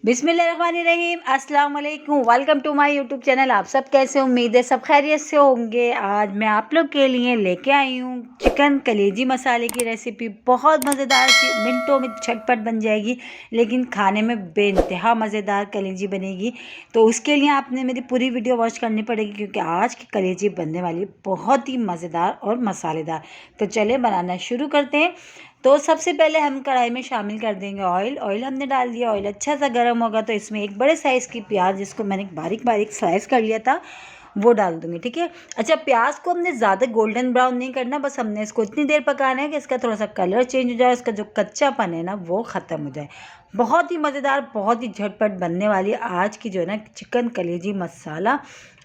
बिस्मिल्लाहिर्रहमानिर्रहीम, अस्सलाम वालेकुम। Welcome to my YouTube channel. आप सब कैसे हो? उम्मीद है सब खैरियत से होंगे। आज मैं आप लोग के लिए लेके आई हूँ चिकन कलेजी मसाले की रेसिपी। बहुत मज़ेदार सी, मिनटों में झटपट बन जाएगी, लेकिन खाने में बेइंतहा मज़ेदार कलेजी बनेगी। तो उसके लिए आपने मेरी पूरी वीडियो वॉच करनी पड़ेगी, क्योंकि आज की कलेजी बनने वाली बहुत ही मज़ेदार और मसालेदार। तो चले बनाना शुरू करते हैं। तो सबसे पहले हम कढ़ाई में शामिल कर देंगे ऑयल हमने डाल दिया। ऑयल अच्छा सा गर्म होगा तो इसमें एक बड़े साइज़ की प्याज, जिसको मैंने बारीक बारीक स्लाइस कर लिया था, वो डाल दूँगी। ठीक है। अच्छा, प्याज को हमने ज़्यादा गोल्डन ब्राउन नहीं करना, बस हमने इसको इतनी देर पकाना है कि इसका थोड़ा सा कलर चेंज हो जाए, इसका जो कच्चापन है ना वो ख़त्म हो जाए। बहुत ही मज़ेदार, बहुत ही झटपट बनने वाली आज की जो है ना चिकन कलेजी मसाला,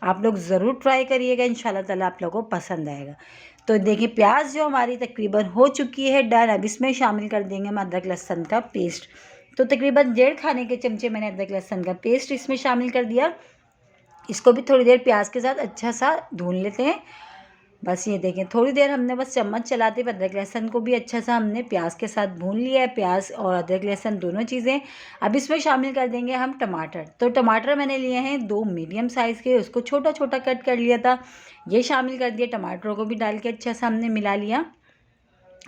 आप लोग ज़रूर ट्राई करिएगा। इंशाल्लाह ताला आप लोगों को पसंद आएगा। तो देखिए, प्याज जो हमारी तकरीबन हो चुकी है डन। अब इसमें शामिल कर देंगे हम अदरक लहसुन का पेस्ट। तो तकरीबन 1.5 खाने के चमचे मैंने अदरक लहसुन का पेस्ट इसमें शामिल कर दिया। इसको भी थोड़ी देर प्याज के साथ अच्छा सा भून लेते हैं। बस ये देखें, थोड़ी देर हमने बस चम्मच चलाते हुए अदरक लहसुन को भी अच्छा सा हमने प्याज के साथ भून लिया है, प्याज और अदरक लहसुन दोनों चीज़ें। अब इसमें शामिल कर देंगे हम टमाटर। तो टमाटर मैंने लिए हैं 2 मीडियम साइज़ के, उसको छोटा छोटा कट कर लिया था, ये शामिल कर दिया। टमाटरों को भी डाल के अच्छा सा हमने मिला लिया।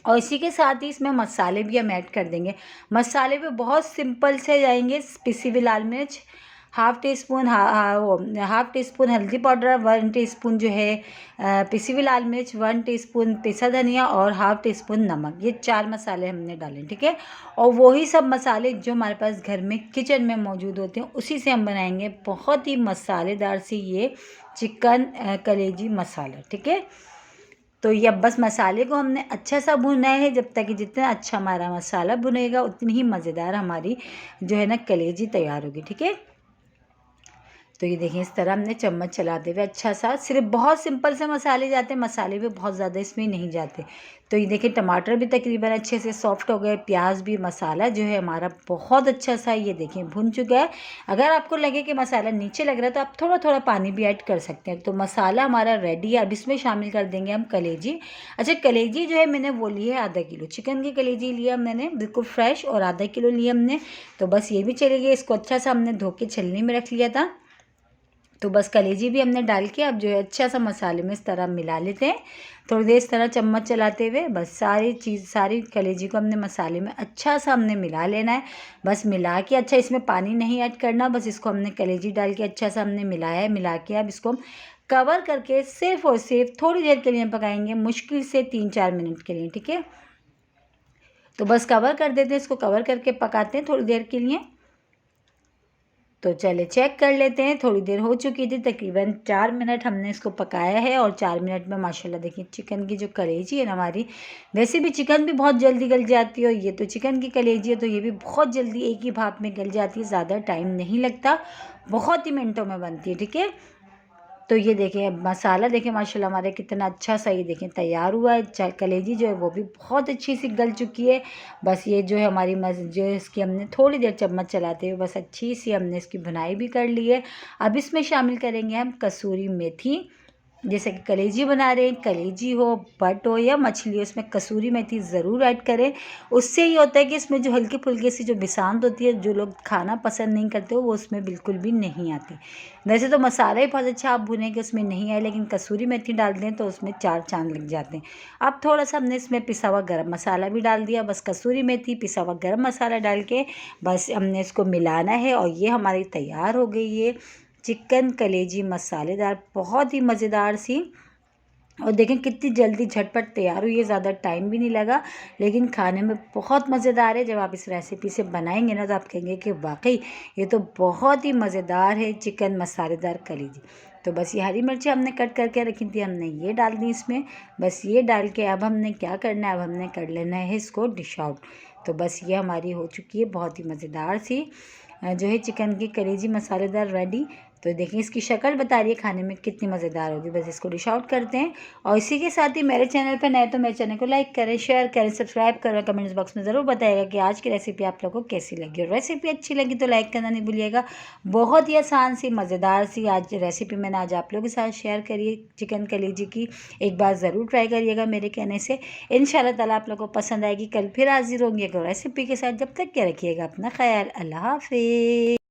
और इसी के साथ ही इसमें मसाले भी हम ऐड कर देंगे। मसाले भी बहुत सिंपल से जाएंगे। पिसी हुई लाल मिर्च हाफ़ टी स्पून हल्दी पाउडर, 1 टीस्पून जो है पिसी हुई लाल मिर्च, 1 टीस्पून पिसा धनिया और हाफ़ टी स्पून नमक। ये 4 मसाले हमने डाले। ठीक है। और वही सब मसाले जो हमारे पास घर में किचन में मौजूद होते हैं, उसी से हम बनाएंगे बहुत ही मसालेदार सी ये चिकन कलेजी मसाला। ठीक है। तो ये अब बस मसाले को हमने अच्छा सा भूनना है, जब तक कि जितना अच्छा हमारा मसाला भुनेगा उतनी ही मज़ेदार हमारी जो है ना कलेजी तैयार होगी। ठीक है। तो ये देखें, इस तरह हमने चम्मच चलाते हुए अच्छा सा, सिर्फ बहुत सिंपल से मसाले जाते हैं, मसाले भी बहुत ज़्यादा इसमें नहीं जाते। तो ये देखें, टमाटर भी तकरीबन अच्छे से सॉफ्ट हो गए, प्याज भी, मसाला जो है हमारा बहुत अच्छा सा ये देखें भुन चुका है। अगर आपको लगे कि मसाला नीचे लग रहा है तो आप थोड़ा थोड़ा पानी भी ऐड कर सकते हैं। तो मसाला हमारा रेडी है। अब इसमें शामिल कर देंगे हम कलेजी। अच्छा, कलेजी जो है मैंने वो ली है आधा किलो, चिकन की कलेजी लिया मैंने बिल्कुल फ्रेश, और आधा किलो लिया हमने। तो बस ये भी चलेगी। इसको अच्छा सा हमने धो के छलनी में रख लिया था। तो बस कलेजी भी हमने डाल के अब जो है अच्छा सा मसाले में इस तरह मिला लेते हैं। थोड़ी देर इस तरह चम्मच चलाते हुए बस सारी कलेजी को हमने मसाले में अच्छा सा हमने मिला लेना है। बस मिला के अच्छा, इसमें पानी नहीं ऐड करना, बस इसको हमने कलेजी डाल के अच्छा सा हमने मिलाया है। मिला के अब इसको हम कवर करके सिर्फ और सिर्फ थोड़ी देर के लिए पकाएंगे, मुश्किल से 3-4 मिनट के लिए। ठीक है। तो बस कवर कर देते हैं, इसको कवर करके पकाते हैं थोड़ी देर के लिए। तो चले चेक कर लेते हैं। थोड़ी देर हो चुकी थी, तकरीबन 4 मिनट हमने इसको पकाया है, और 4 मिनट में माशाल्लाह देखिए चिकन की जो कलेजी है ना हमारी, वैसे भी चिकन भी बहुत जल्दी गल जाती है, और ये तो चिकन की कलेजी है तो ये भी बहुत जल्दी एक ही भाप में गल जाती है, ज़्यादा टाइम नहीं लगता, बहुत ही मिनटों में बनती है। ठीक है। तो ये देखें, मसाला देखें माशाल्लाह हमारे कितना अच्छा सा ये देखें तैयार हुआ है। कलेजी जो है वो भी बहुत अच्छी सी गल चुकी है। बस ये जो है हमारी जो है इसकी हमने थोड़ी देर चम्मच चलाते हुए बस अच्छी सी हमने इसकी भुनाई भी कर ली है। अब इसमें शामिल करेंगे हम कसूरी मेथी। जैसे कि कलेजी बना रहे हैं, कलेजी हो, बट हो या मछली हो, इसमें कसूरी मेथी ज़रूर ऐड करें। उससे ये होता है कि इसमें जो हल्की फुल्की सी जो बिसांत होती है, जो लोग खाना पसंद नहीं करते हो, वो उसमें बिल्कुल भी नहीं आती। वैसे तो मसाला ही बहुत अच्छा आप भुने के उसमें नहीं आए, लेकिन कसूरी मेथी डाल दें तो उसमें 4 चांद लग जाते हैं। अब थोड़ा सा हमने इसमें पिसा हुआ गरम मसाला भी डाल दिया। बस कसूरी मेथी, पिसा हुआ गरम मसाला डाल के बस हमने इसको मिलाना है, और ये हमारी तैयार हो गई है चिकन कलेजी मसालेदार, बहुत ही मज़ेदार सी। और देखें कितनी जल्दी झटपट तैयार हुई है, ज़्यादा टाइम भी नहीं लगा, लेकिन खाने में बहुत मज़ेदार है। जब आप इस रेसिपी से बनाएंगे ना तो आप कहेंगे कि वाकई ये तो बहुत ही मज़ेदार है चिकन मसालेदार कलेजी। तो बस ये हरी मिर्ची हमने कट करके रखी थी, हमने ये डाल दी इसमें। बस ये डाल के अब हमने क्या करना है, अब हमने कर लेना है इसको डिश आउट। तो बस ये हमारी हो चुकी है बहुत ही मज़ेदार सी जो है चिकन की कलेजी मसालेदार रेडी। तो देखिए इसकी शक्ल बता रही है खाने में कितनी मज़ेदार होगी। बस इसको डिश आउट करते हैं और इसी के साथ ही मेरे चैनल पर नए तो मेरे चैनल को लाइक करें, शेयर करें, सब्सक्राइब करें। कमेंट्स बॉक्स में ज़रूर बताइएगा कि आज की रेसिपी आप लोगों को कैसी लगी, और रेसिपी अच्छी लगी तो लाइक करना नहीं भूलिएगा। बहुत ही आसान सी मज़ेदार सी आज रेसिपी मैंने आज आप लोगों के साथ शेयर करी है चिकन कलेजी की। एक बार ज़रूर ट्राई करिएगा मेरे कहने से, इंशाल्लाह ताला आप लोगों को पसंद आएगी। कल फिर हाजिर होंगे एक रेसिपी के साथ। जब तक के रखिएगा अपना ख्याल। अल्लाह हाफिज़।